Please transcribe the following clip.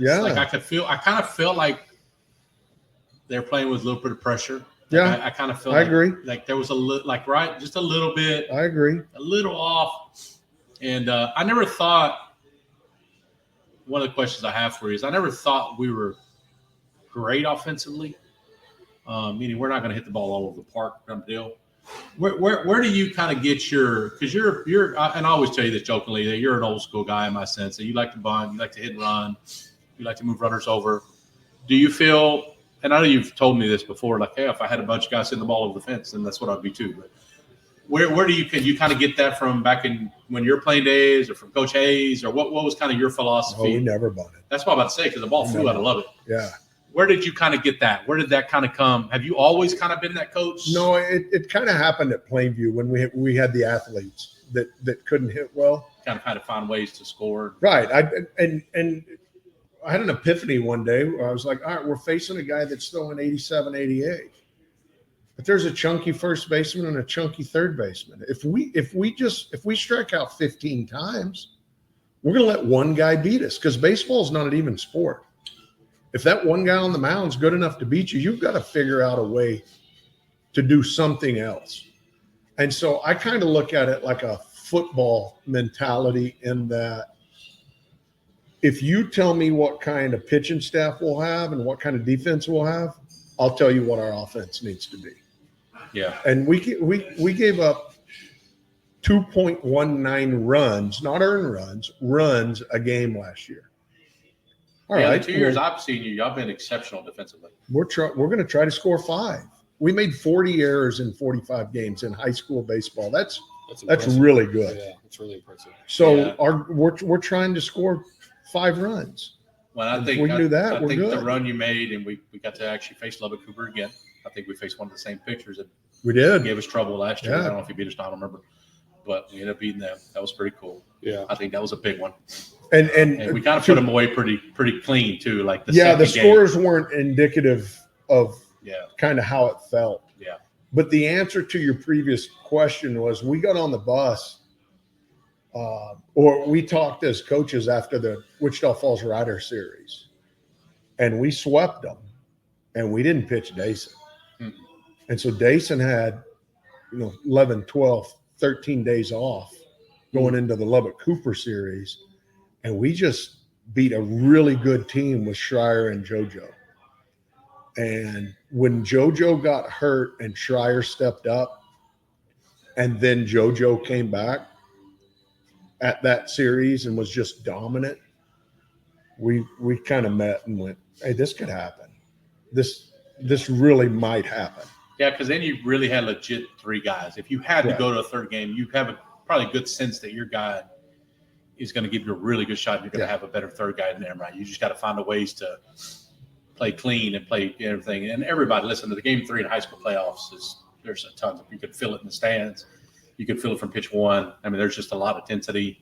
Yeah. Like I kind of felt like they're playing with a little bit of pressure. Like Yeah. I kind of feel I like, agree. like there was a little, like, right, just a little bit, I agree. a little off. And I never thought, one of the questions I have for you is I never thought we were great offensively, meaning we're not going to hit the ball all over the park kind of deal. Where do you kind of get your, because you're and I always tell you this jokingly, that you're an old school guy in my sense, that you like to bunt, you like to hit and run, you like to move runners over. Do you feel, and I know you've told me this before, like, hey, if I had a bunch of guys hitting the ball over the fence, then that's what I'd be too. But where do you, can you kind of get that from back in when you're playing days, or from Coach Hayes, or what was kind of your philosophy? Oh, we never bunted. That's what I'm about to say, because the ball flew out. I love it. Yeah. Where did you kind of get that? Where did that kind of come? Have you always kind of been that coach? No, it kind of happened at Plainview when we had the athletes that couldn't hit well. Kind of had to find ways to score. Right. And I had an epiphany one day where I was like, all right, we're facing a guy that's throwing 87, 88. But there's a chunky first baseman and a chunky third baseman. If we strike out 15 times, we're going to let one guy beat us, because baseball is not an even sport. If that one guy on the mound is good enough to beat you, you've got to figure out a way to do something else. And so I kind of look at it like a football mentality, in that if you tell me what kind of pitching staff we'll have and what kind of defense we'll have, I'll tell you what our offense needs to be. Yeah. And we gave up 2.19 runs, not earned runs a game last year. All right. The 2 years I've seen you, y'all been exceptional defensively. We're going to try to score 5. We made 40 errors in 45 games in high school baseball. That's really good. Yeah, it's really impressive. So we're trying to score 5 runs. Well, I think we can do that. I we're think good. the run you made, and we got to actually face Lubbock Cooper again. I think we faced one of the same pitchers that we did. Gave us trouble last year. Yeah. I don't know if he beat us, I don't remember, but we ended up beating them. That was pretty cool. Yeah, I think that was a big one. And we kind of put them away pretty clean too. Like the scores weren't indicative of kind of how it felt. Yeah. But the answer to your previous question was, we got on the bus, or we talked as coaches after the Wichita Falls Rider series, and we swept them, and we didn't pitch Dason. Mm-hmm. And so Dason had, 11, 12, 13 days off going into the Lubbock Cooper series. And we just beat a really good team with Schreier and JoJo. And when JoJo got hurt and Schreier stepped up, and then JoJo came back at that series and was just dominant, we kind of met and went, hey, this could happen. This really might happen. Yeah, because then you really had legit 3 guys. If you had to go to a third game, you have probably a good sense that your guy is going to give you a really good shot. You're going to have a better third guy in there, right? You just got to find the ways to play clean and play everything. And everybody, listen to the game 3 in high school playoffs. There's a ton. You could feel it in the stands. You could feel it from pitch 1. I mean, there's just a lot of intensity.